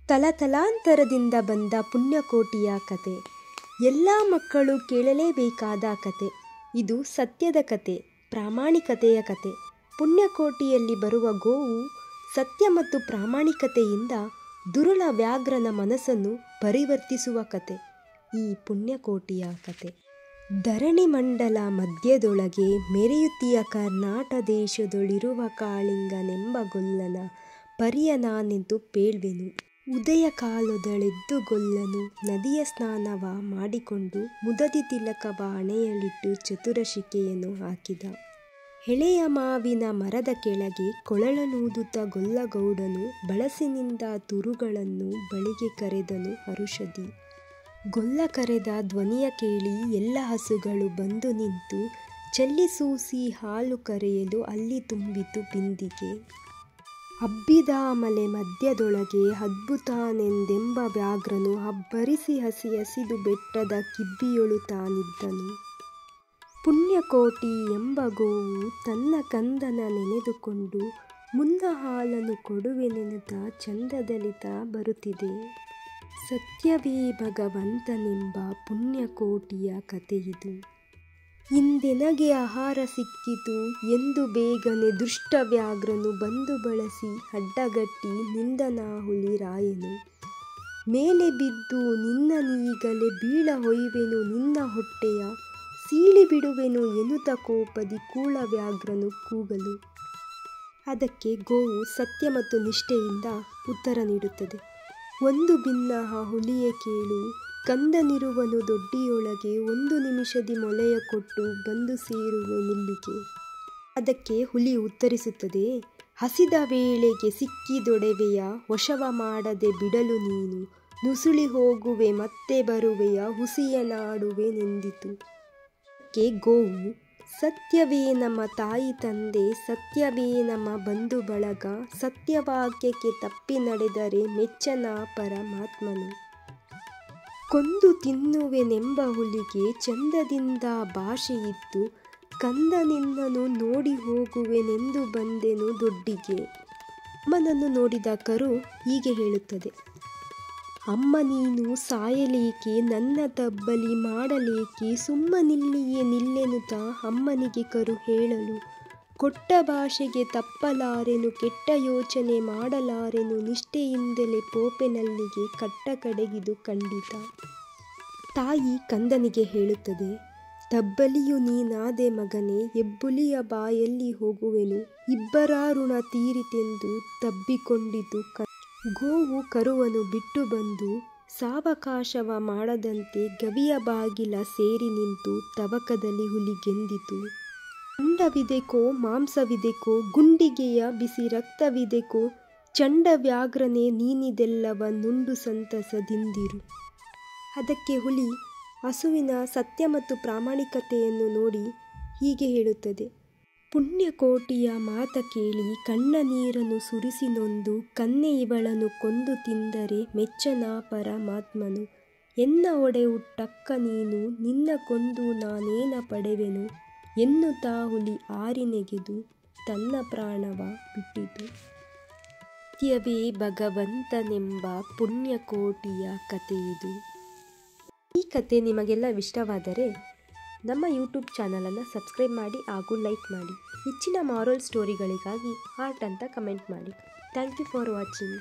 ತಲತಲಾಂತರದಿಂದ ಬಂದ ಪುಣ್ಯಕೋಟಿಯ ಕತೆ. ಎಲ್ಲ ಮಕ್ಕಳು ಕೇಳಲೇಬೇಕಾದ ಕತೆ. ಇದು ಸತ್ಯದ ಕತೆ, ಪ್ರಾಮಾಣಿಕತೆಯ ಕತೆ. ಪುಣ್ಯಕೋಟಿಯಲ್ಲಿ ಬರುವ ಗೋವು ಸತ್ಯ ಮತ್ತು ಪ್ರಾಮಾಣಿಕತೆಯಿಂದ ದುರುಳ ವ್ಯಾಘ್ರನ ಮನಸ್ಸನ್ನು ಪರಿವರ್ತಿಸುವ ಕತೆ ಈ ಪುಣ್ಯಕೋಟಿಯ ಕತೆ. ಧರಣಿ ಮಂಡಲ ಮಧ್ಯದೊಳಗೆ ಮೆರೆಯುತ್ತಿಯ ಕರ್ನಾಟ ದೇಶದೊಳಿರುವ ಕಾಳಿಂಗನೆಂಬ ಗೊಲ್ಲನ ಪರಿಯ ನಾನೆಂದು ಪೇಳ್ವೆನು. ಉದಯ ಕಾಲದೊಳೆದ್ದು ಗೊಲ್ಲನು ನದಿಯ ಸ್ನಾನವ ಮಾಡಿಕೊಂಡು ಮುದದಿ ತಿಲಕವ ಹಣೆಯಲ್ಲಿಟ್ಟು ಚತುರಶಿಕೆಯನ್ನು ಹಾಕಿದ. ಎಳೆಯ ಮಾವಿನ ಮರದ ಕೆಳಗೆ ಕೊಳಲನೂದುತ್ತ ಗೊಲ್ಲಗೌಡನು ಬಳಸಿನಿಂದ ತುರುಗಳನ್ನು ಬಳಿಗೆ ಕರೆದನು ಹರುಷದಿ. ಗೊಲ್ಲ ಕರೆದ ಧ್ವನಿಯ ಕೇಳಿ ಎಲ್ಲ ಹಸುಗಳು ಬಂದು ನಿಂತು ಚೆಲ್ಲಿಸೂಸಿ ಹಾಲು ಕರೆಯಲು ಅಲ್ಲಿ ತುಂಬಿತು ಬಿಂದಿಗೆ. ಹಬ್ಬಿದ ಮಲೆ ಮಧ್ಯದೊಳಗೆ ಅದ್ಭುತನೆಂದೆಂಬ ವ್ಯಾಘ್ರನು ಅಬ್ಬರಿಸಿ ಹಸಿದು ಬೆಟ್ಟದ ಕಿಬ್ಬಿಯೊಳು ತಾನಿದ್ದನು. ಪುಣ್ಯಕೋಟಿ ಎಂಬ ಗೋವು ತನ್ನ ಕಂದನ ನೆನೆದುಕೊಂಡು ಮುನ್ನ ಹಾಲನ್ನು ಕೊಡುವೆನೆನುತ ಚಂದದಲಿತ ಬರುತ್ತಿದೆ. ಸತ್ಯವೇ ಭಗವಂತನೆಂಬ ಪುಣ್ಯಕೋಟಿಯ ಕಥೆಯಿದು. ಇಂದೆನಗೆ ಆಹಾರ ಸಿಕ್ಕಿತು ಎಂದು ಬೇಗನೆ ದುಷ್ಟ ವ್ಯಾಘ್ರನು ಬಂದು ಬಳಸಿ ಅಡ್ಡಗಟ್ಟಿ ನಿಂದನ ಹುಲಿ ರಾಯನು. ಮೇಲೆ ಬಿದ್ದು ನಿನ್ನನೀಗಲೇ ಬೀಳ ಹೊಯ್ವೆನು ನಿನ್ನ ಹೊಟ್ಟೆಯ ಸೀಳಿ ಬಿಡುವೆನು ಎನ್ನುತ್ತ ಕೋಪದಿ ಕೂಳ ವ್ಯಾಘ್ರನು ಕೂಗಲು. ಅದಕ್ಕೆ ಗೋವು ಸತ್ಯ ಮತ್ತು ನಿಷ್ಠೆಯಿಂದ ಉತ್ತರ ನೀಡುತ್ತದೆ. ಒಂದು ಭಿನ್ನ ಆ ಹುಲಿಯ ಕೇಳು, ಕಂದನಿರುವನು ದೊಡ್ಡಿಯೊಳಗೆ, ಒಂದು ನಿಮಿಷದಿ ಮೊಲೆಯ ಕೊಟ್ಟು ಬಂದು ಸೇರುವೆ ನಿಲ್ಲಿಗೆ. ಅದಕ್ಕೆ ಹುಲಿ ಉತ್ತರಿಸುತ್ತದೆ, ಹಸಿದ ವೇಳೆಗೆ ಸಿಕ್ಕಿದೊಡವೆಯ ವಶವ ಮಾಡದೆ ಬಿಡಲು ನೀನು, ನುಸುಳಿ ಹೋಗುವೆ ಮತ್ತೆ ಬರುವೆಯ ಹುಸಿಯ ನಾಡುವೆನೆಂದಿತು. ಅದಕ್ಕೆ ಗೋವು, ಸತ್ಯವೇ ನಮ್ಮ ತಾಯಿ ತಂದೆ, ಸತ್ಯವೇ ನಮ್ಮ ಬಂಧು ಬಳಗ, ಸತ್ಯವಾಕ್ಯಕ್ಕೆ ತಪ್ಪಿ ನಡೆದರೆ ಮೆಚ್ಚನ ಪರಮಾತ್ಮನು. ಕೊಂದು ತಿನ್ನುವೆನೆಂಬ ಹುಲಿಗೆ ಚಂದದಿಂದ ಭಾಷೆಯಿತ್ತು, ಕಂದ ನಿನ್ನನು ನೋಡಿ ಹೋಗುವೆನೆಂದು ಬಂದೆನು ದೊಡ್ಡಿಗೆ. ಅಮ್ಮನನ್ನು ನೋಡಿದ ಕರು ಹೀಗೆ ಹೇಳುತ್ತದೆ, ಅಮ್ಮ ನೀನು ಸಾಯಲೇಕೆ, ನನ್ನ ತಬ್ಬಲಿ ಮಾಡಲೇಕೆ, ಸುಮ್ಮನಿಲ್ಲಿಯೇ ನಿಲ್ಲೆನುತ ಅಮ್ಮನಿಗೆ ಕರು ಹೇಳಲು. ಕೊಟ್ಟ ಭಾಷೆಗೆ ತಪ್ಪಲಾರೆನು, ಕೆಟ್ಟ ಯೋಚನೆ ಮಾಡಲಾರೆನು, ನಿಷ್ಠೆಯಿಂದಲೇ ಪೋಪೆನಲ್ಲಿಗೆ ಕಟ್ಟ ಕಡೆಗಿದು ಖಂಡಿತ. ತಾಯಿ ಕಂದನಿಗೆ ಹೇಳುತ್ತದೆ, ತಬ್ಬಲಿಯು ನೀನಾದೆ ಮಗನೇ, ಹೆಬ್ಬುಲಿಯ ಬಾಯಲ್ಲಿ ಹೋಗುವೆನು, ಇಬ್ಬರ ಋಣ ತೀರಿತೆಂದು ತಬ್ಬಿಕೊಂಡಿತು. ಗೋವು ಕರುವನ್ನು ಬಿಟ್ಟು ಬಂದು ಸಾವಕಾಶವ ಮಾಡದಂತೆ ಗವಿಯ ಬಾಗಿಲ ಸೇರಿ ನಿಂತು ತವಕದಲ್ಲಿ ಹುಲಿಗೆಂದಿತು. ಅಂಡವಿದೆಕೋ ಮಾಂಸವಿದೆಕೋ, ಗುಂಡಿಗೆಯ ಬಿಸಿ ರಕ್ತವಿದೆಕೋ, ಚಂಡ ವ್ಯಾಘ್ರನೇ ನೀನಿದೆಲ್ಲವ ನುಂಡು ಸಂತಸದಿಂದಿರು. ಅದಕ್ಕೆ ಹುಲಿ ಹಸುವಿನ ಸತ್ಯ ಮತ್ತು ಪ್ರಾಮಾಣಿಕತೆಯನ್ನು ನೋಡಿ ಹೀಗೆ ಹೇಳುತ್ತದೆ, ಪುಣ್ಯಕೋಟಿಯ ಮಾತ ಕೇಳಿ ಕಣ್ಣ ನೀರನ್ನು ಸುರಿಸಿ ನೊಂದು ಕನ್ನೆ ಇವಳನ್ನು ಕೊಂದು ತಿಂದರೆ ಮೆಚ್ಚನ ಪರಮಾತ್ಮನು. ಎನ್ನ ಒಡೆ ಹುಟ್ಟಕ್ಕ ನೀನು, ನಿನ್ನ ಕೊಂದು ನಾನೇನ ಪಡೆವೆನು ಎನ್ನುತ್ತಾ ಹುಲಿ ಆರಿನೆಗೆದು ತನ್ನ ಪ್ರಾಣವ ಬಿಟ್ಟಿತು. ಸತ್ಯವೇ ಭಗವಂತನೆಂಬ ಪುಣ್ಯಕೋಟಿಯ ಕಥೆಯಿದು. ಈ ಕತೆ ನಿಮಗೆಲ್ಲ ಇಷ್ಟವಾದರೆ ನಮ್ಮ ಯೂಟ್ಯೂಬ್ ಚಾನಲನ್ನು ಸಬ್ಸ್ಕ್ರೈಬ್ ಮಾಡಿ ಹಾಗೂ ಲೈಕ್ ಮಾಡಿ. ಹೆಚ್ಚಿನ ಮಾರಲ್ ಸ್ಟೋರಿಗಳಿಗಾಗಿ ಹಾರ್ಟ್ ಅಂತ ಕಮೆಂಟ್ ಮಾಡಿ. Thank you for watching.